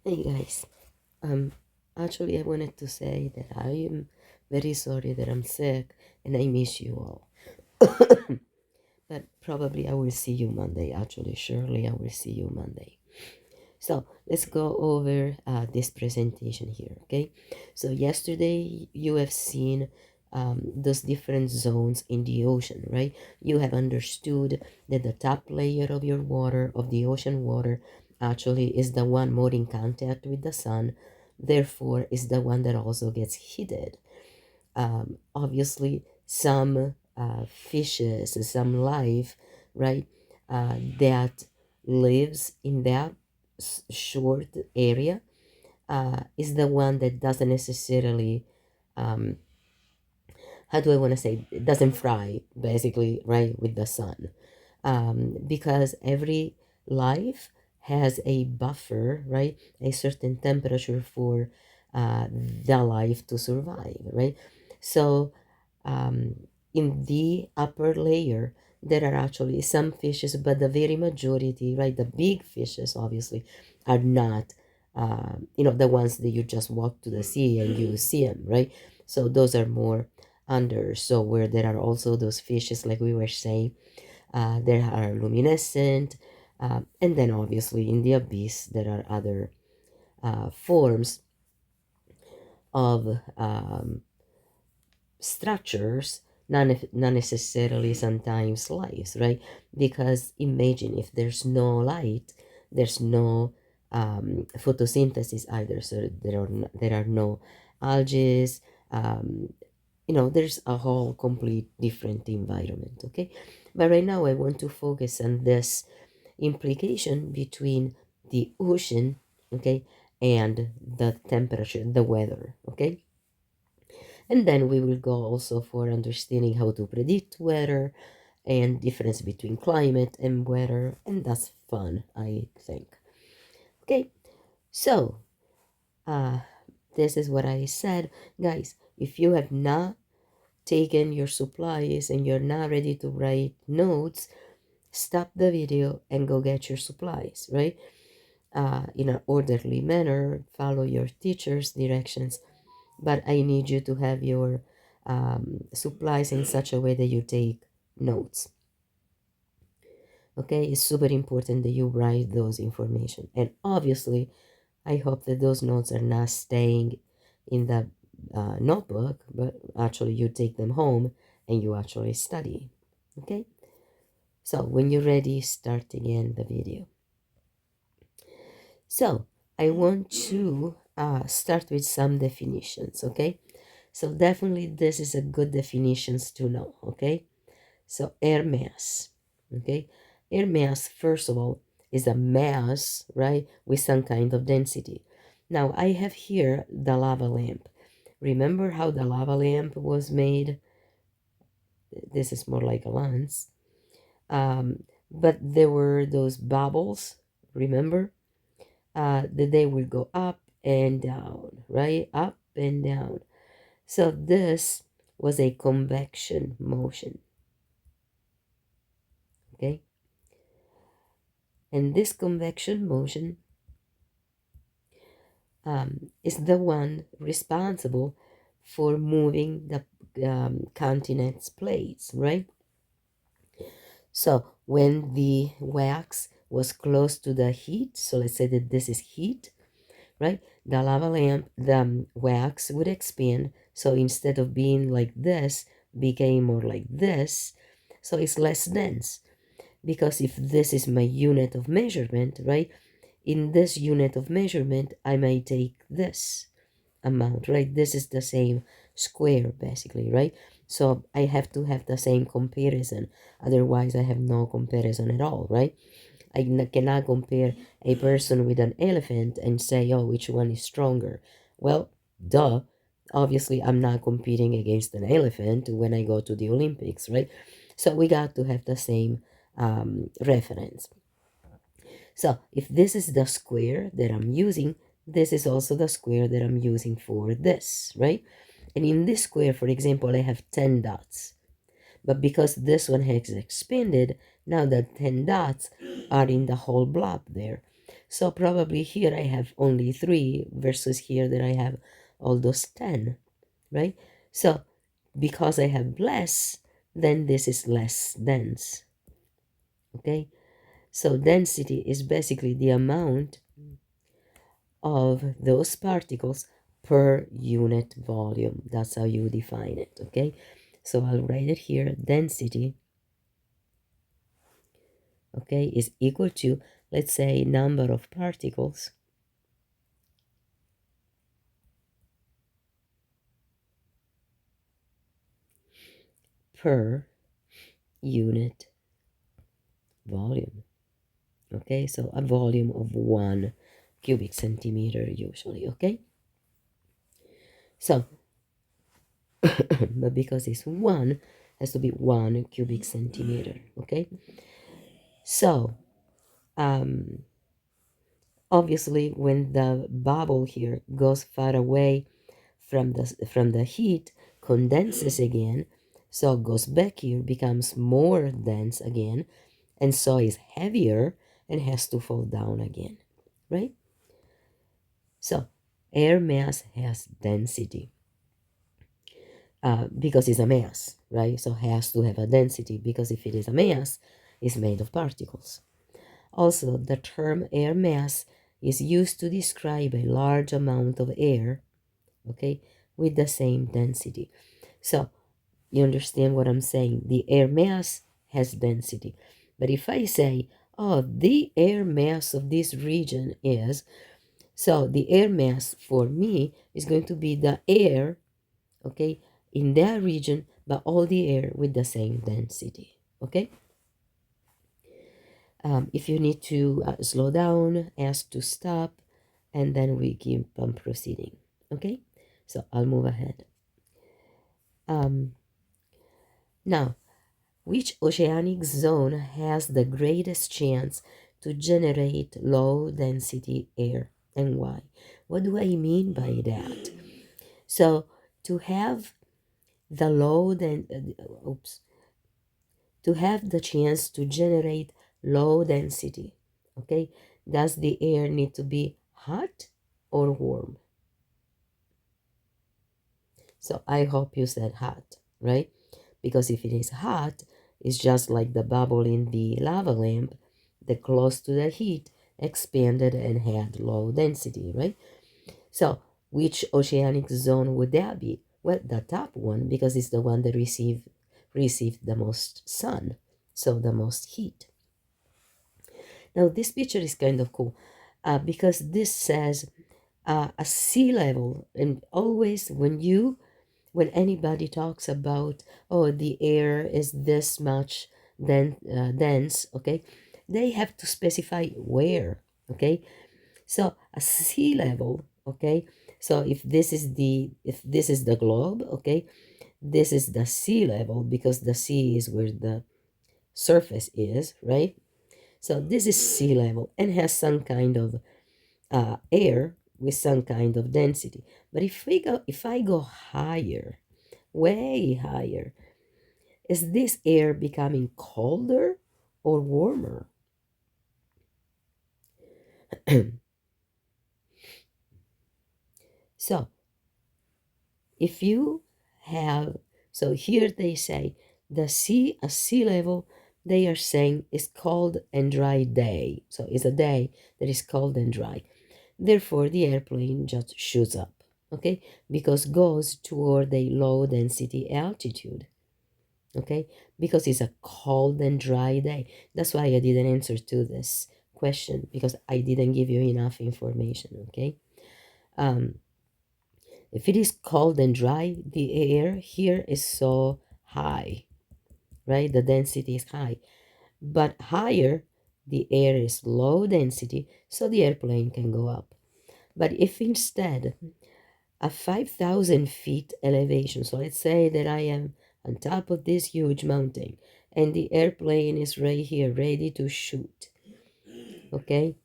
Hey guys, um, actually I wanted to say that I am very sorry that I'm sick and I miss you all. But probably I will see you Monday. Actually, surely I will see you Monday. So let's go over this presentation here, okay? So yesterday you have seen those different zones in the ocean, right? You have understood that the top layer of your water, of the ocean water, actually is the one more in contact with the sun, therefore is the one that also gets heated. Obviously, some fishes, some life, right, that lives in that short area is the one that doesn't necessarily, um, how do I want to say, it doesn't fry, basically, right, with the sun. Because every life has a buffer, right, a certain temperature for the life to survive, right? So um, in the upper layer, there are actually some fishes, but the very majority, right, the big fishes, obviously, are not, the ones that you just walk to the sea and you see them, right? So those are more under. So where there are also those fishes, like we were saying, there are luminescent, and then obviously in the abyss, there are other forms of structures, not necessarily sometimes lives, right? Because imagine if there's no light, there's no photosynthesis either, so there are no algae. um, there's a whole complete different environment, okay? But right now I want to focus on this implication between the ocean, okay, and the temperature, the weather, okay? And then we will go also for understanding how to predict weather and difference between climate and weather, and that's fun, I think. Okay, so uh, this is what I said. Guys, if you have not taken your supplies and you're not ready to write notes, stop the video and go get your supplies, right? In an orderly manner, follow your teacher's directions, but I need you to have your supplies in such a way that you take notes. Okay, it's super important that you write those information, and obviously I hope that those notes are not staying in the notebook, but actually you take them home and you actually study. Okay, so when you're ready, start again the video. So I want to start with some definitions. Okay, so definitely this is a good definitions to know. Okay, so air mass. Okay, air mass, first of all, is a mass, right, with some kind of density. Now I have here the lava lamp. Remember how the lava lamp was made? This is more like a lens. But there were those bubbles, remember? That they will go up and down, right? Up and down. So this was a convection motion, okay? And this convection motion is the one responsible for moving the continent's plates, right? So when the wax was close to the heat, so let's say that this is heat, right? The lava lamp, the wax would expand. So instead of being like this, became more like this. So it's less dense. Because if this is my unit of measurement, right? In this unit of measurement, I may take this amount, right? This is the same square, basically, right? So I have to have the same comparison. Otherwise, I have no comparison at all, right? I cannot compare a person with an elephant and say, oh, which one is stronger? Well, duh. Obviously, I'm not competing against an elephant when I go to the Olympics, right? So we got to have the same reference. So if this is the square that I'm using, this is also the square that I'm using for this, right? And in this square, for example, I have 10 dots. But because this one has expanded, now the 10 dots are in the whole blob there. So probably here I have only 3 versus here that I have all those 10, right? So because I have less, then this is less dense, okay? So density is basically the amount of those particles per unit volume. That's how you define it, okay? So I'll write it here. Density, okay, is equal to, let's say, number of particles per unit volume. Okay, so a volume of 1 cubic centimeter usually, okay? So, but because it's 1, has to be 1 cubic centimeter, okay? So, um, obviously, when the bubble here goes far away from the heat, condenses again, so goes back here, becomes more dense again, and so is heavier and has to fall down again, right? So air mass has density because it's a mass, right? So has to have a density because if it is a mass, it's made of particles. Also, the term air mass is used to describe a large amount of air, okay, with the same density. So you understand what I'm saying? The air mass has density. But if I say, oh, the air mass of this region is, so the air mass for me is going to be the air, okay, in that region, but all the air with the same density, okay? If you need to slow down, ask to stop, and then we keep on proceeding, okay? So I'll move ahead. Now, which oceanic zone has the greatest chance to generate low density air and why? What do I mean by that? So, to have the low then to have the chance to generate low density, okay, does the air need to be hot or warm? So I hope you said hot, right? Because if it is hot, it's just like the bubble in the lava lamp that close to the heat expanded and had low density, right? So which oceanic zone would that be? Well, the top one, because it's the one that received the most sun, so the most heat. Now this picture is kind of cool because this says a sea level, and always when anybody talks about, oh, the air is this much dense, okay, they have to specify where, okay? So a sea level, okay, so if this is the globe, okay, this is the sea level because the sea is where the surface is, right? So this is sea level and has some kind of air with some kind of density. But if I go higher, way higher, is this air becoming colder or warmer? So if you have, so here they say the sea, a sea level, they are saying is cold and dry day. So it's a day that is cold and dry. Therefore, the airplane just shoots up, okay, because goes toward a low density altitude, okay, because it's a cold and dry day. That's why I didn't answer to this question because I didn't give you enough information, okay? Um, if it is cold and dry, the air here is so high, right? The density is high. But higher, the air is low density, so the airplane can go up. But if instead a 5,000 feet elevation, so let's say that I am on top of this huge mountain and the airplane is right here ready to shoot, okay?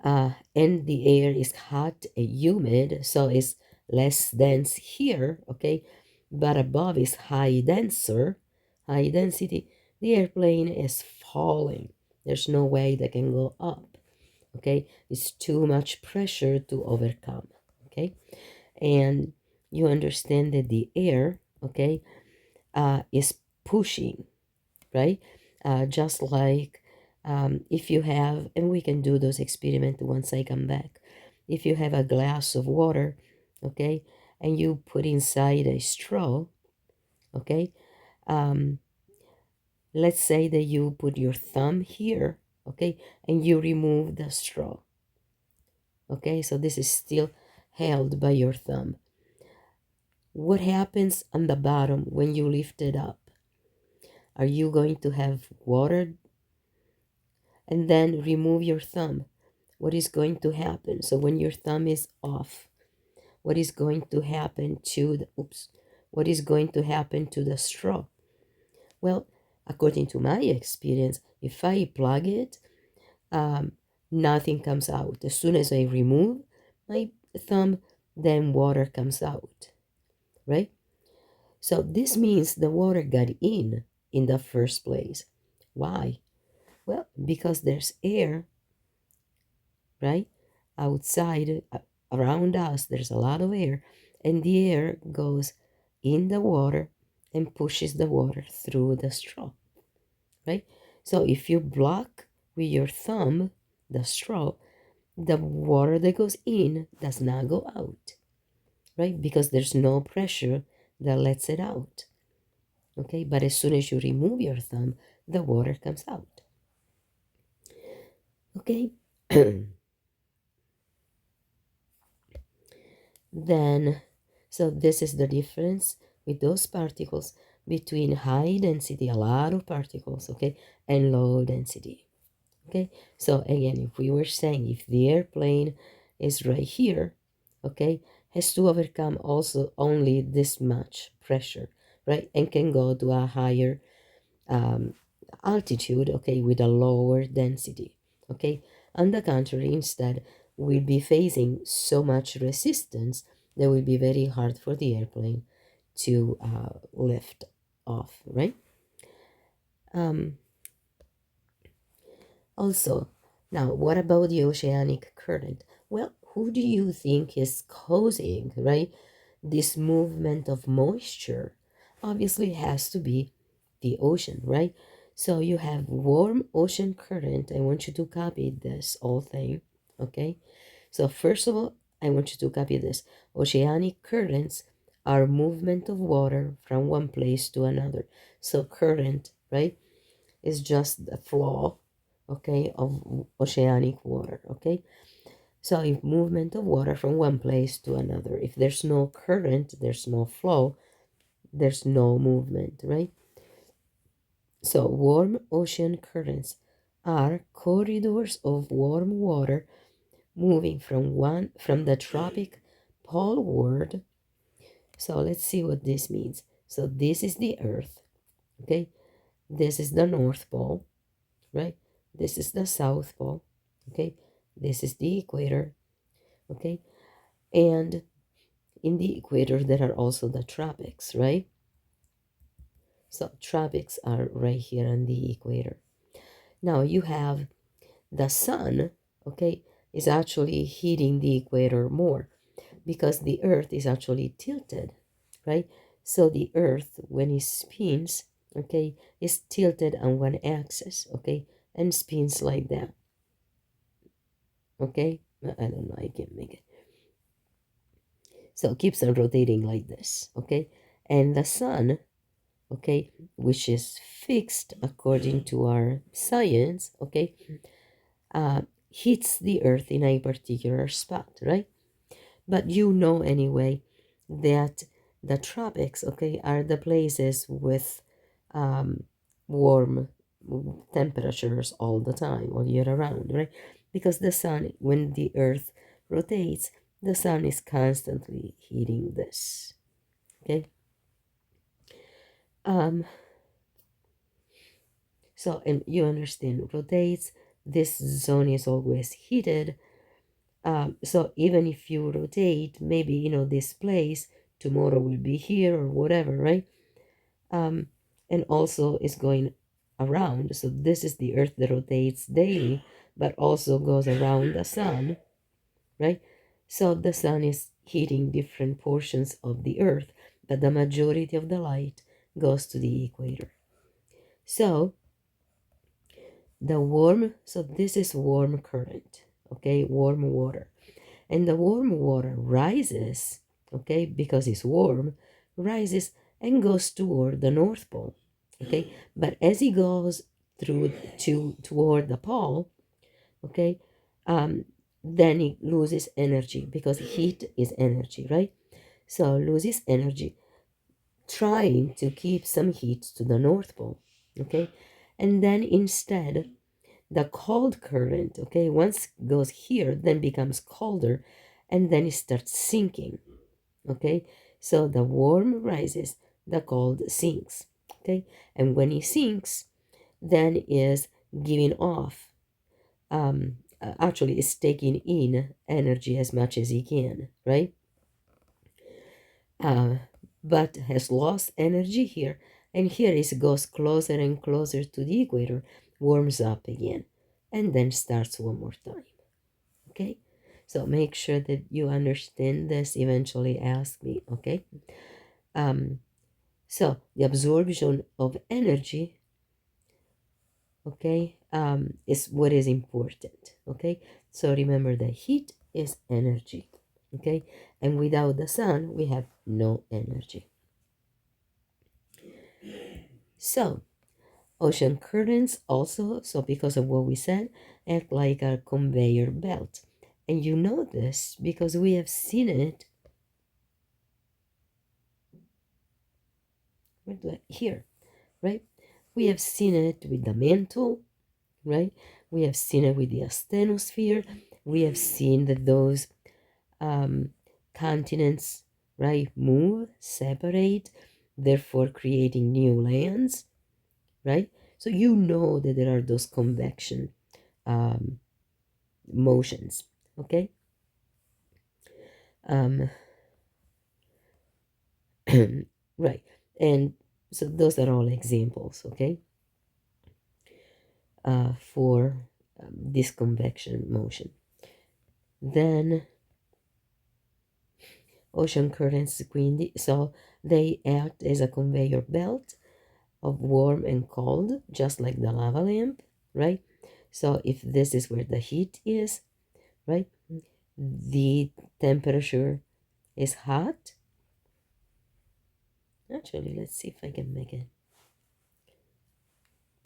And the air is hot and humid, so it's less dense here, okay? But above is high density. The airplane is falling. There's no way they can go up. okay? It's too much pressure to overcome, okay? And you understand that the air, okay, is pushing, right? Just like if you have, and we can do those experiments once I come back. If you have a glass of water, okay, and you put inside a straw, okay, um, let's say that you put your thumb here, okay, and you remove the straw, okay, so this is still held by your thumb. What happens on the bottom when you lift it up? Are you going to have water? And then remove your thumb. What is going to happen? So when your thumb is off, what is going to happen to the, what is going to happen to the straw? Well, according to my experience, if I plug it, um, nothing comes out. As soon as I remove my thumb, then water comes out, right? So this means the water got in the first place. Why? Well, because there's air, right? Outside, around us, there's a lot of air, and the air goes in the water and pushes the water through the straw, right? So if you block with your thumb the straw, the water that goes in does not go out, right? Because there's no pressure that lets it out, okay? But as soon as you remove your thumb, the water comes out, okay? Then, so this is the difference with those particles between high density, a lot of particles, okay, and low density, okay? So again, if we were saying if the airplane is right here, okay, has to overcome also only this much pressure, right, and can go to a higher um, altitude, okay, with a lower density, okay. On the contrary, instead, we'll be facing so much resistance that will be very hard for the airplane to lift off, right? Um, Also, now what about the oceanic current? Well, who do you think is causing, right, this movement of moisture? Obviously, it has to be the ocean, right? So you have warm ocean current. I want you to copy this whole thing, okay? So first of all, I want you to copy this. Oceanic currents are movement of water from one place to another. So current, right, is just the flow, okay, of oceanic water, okay? So if movement of water from one place to another, if there's no current, there's no flow, there's no movement, right? So warm ocean currents are corridors of warm water moving from the tropic poleward. So let's see what this means. So this is the earth, okay? This is the North Pole, right? This is the South Pole, okay? This is the equator, okay? And in the equator, there are also the tropics, right? So tropics are right here on the equator. Now you have the sun, okay, is actually hitting the equator more because the earth is actually tilted, right? So the earth, when it spins, okay, is tilted on one axis, okay, and spins like that, okay? I don't know, I can't make it. So it keeps on rotating like this, okay? And the sun, okay, which is fixed according to our science, okay, hits the earth in a particular spot, right? But you know anyway that the tropics, okay, are the places with um, warm temperatures all the time, all year around, right? Because the sun, when the earth rotates, the sun is constantly heating this, okay? Um, so, and you understand, rotates, this zone is always heated. So even if you rotate, maybe, this place, tomorrow will be here or whatever, right? Um, and also is going around. So this is the earth that rotates daily. but also goes around the sun, right? So the sun is heating different portions of the earth, but the majority of the light goes to the equator. So so this is warm current, okay, warm water. And the warm water rises, okay, because it's warm, rises and goes toward the North Pole, okay. But as it goes toward the pole, okay, um, then it loses energy because heat is energy, right? So loses energy trying to keep some heat to the North Pole, okay. And then instead the cold current, okay, once it goes here, then becomes colder, and then it starts sinking, okay. So the warm rises, the cold sinks, okay. And when it sinks, then is giving off, actually is taking in energy as much as he can, right? uh, but has lost energy here, and here it goes closer and closer to the equator, warms up again, and then starts one more time. Okay, so make sure that you understand this. Eventually ask me. Okay, so the absorption of energy, okay, is what is important. Okay, so remember that heat is energy. Okay, and without the sun we have no energy. So ocean currents also, so because of what we said, act like a conveyor belt. And you know this because we have seen it here, right? We have seen it with the mantle, right? We have seen it with the asthenosphere. We have seen that those continents, right, move, separate, therefore creating new lands, right? So you know that there are those convection um, motions, okay. um right, and so those are all examples, okay, for this convection motion. Then ocean currents, quindi, so they act as a conveyor belt of warm and cold, just like the lava lamp, right? So if this is where the heat is, right, the temperature is hot. Actually, let's see if I can make it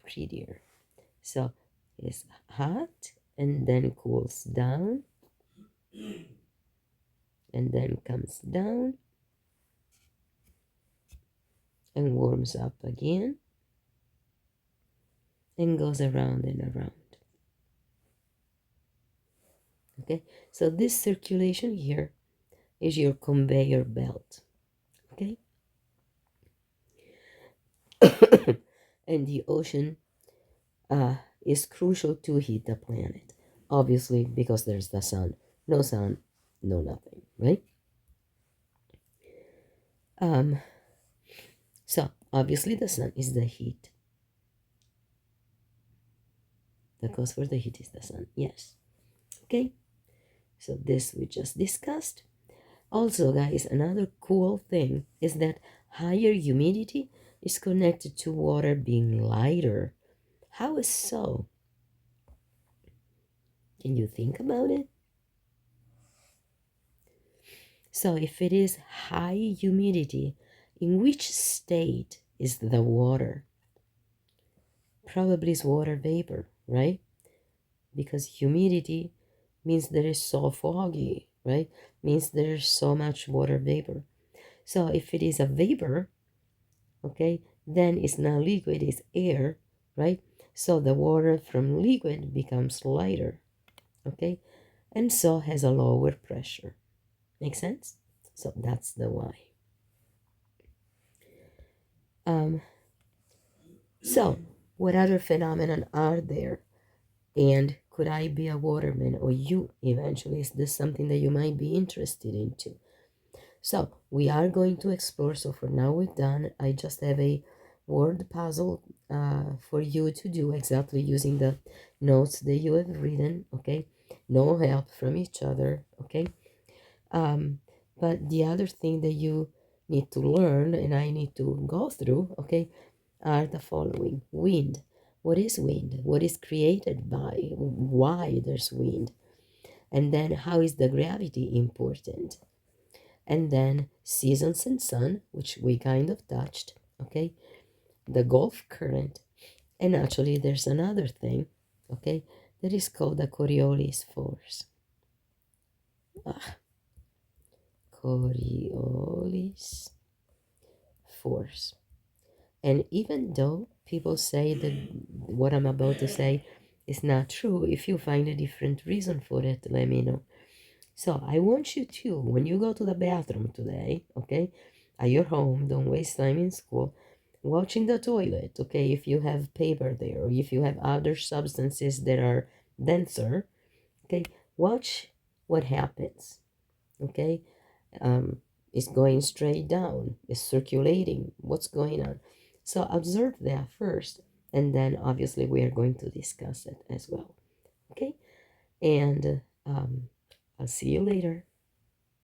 prettier. So it's hot and then cools down and then comes down and warms up again and goes around and around. Okay, so this circulation here is your conveyor belt. Okay, and the ocean is crucial to heat the planet, obviously, because there's the sun. No sun, no nothing, right? So obviously the sun is the heat. The cause for the heat is the sun, yes. Okay, so this we just discussed. Also, guys, another cool thing is that higher humidity is connected to water being lighter. How is so? Can you think about it? So if it is high humidity, in which state is the water? Probably it's water vapor, right? Because humidity means there is so foggy, right? Means there's so much water vapor. So if it is a vapor, okay, then it's not liquid, it's air, right? So the water from liquid becomes lighter, okay, and so has a lower pressure. Make sense? So that's the why. So what other phenomenon are there? And could I be a waterman, or you eventually? Is this something that you might be interested into? So we are going to explore. So for now we're done. I just have a word puzzle for you to do exactly using the notes that you have written, okay? No help from each other, okay? Um, but the other thing that you need to learn and I need to go through, okay, are the following. Wind. What is wind? What is created by? Why there's wind? And then how is the gravity important? And then seasons and sun, which we kind of touched, okay? The Gulf current. And actually, there's another thing, okay, that is called the Coriolis force. Ah, Coriolis force. And even though people say that what I'm about to say is not true, if you find a different reason for it, let me know. So I want you to, when you go to the bathroom today, okay, at your home, don't waste time in school, watching the toilet, okay, if you have paper there, or if you have other substances that are denser, okay, watch what happens, okay. It's going straight down, it's circulating, what's going on. So observe that first, and then obviously we are going to discuss it as well, okay. And I'll see you later.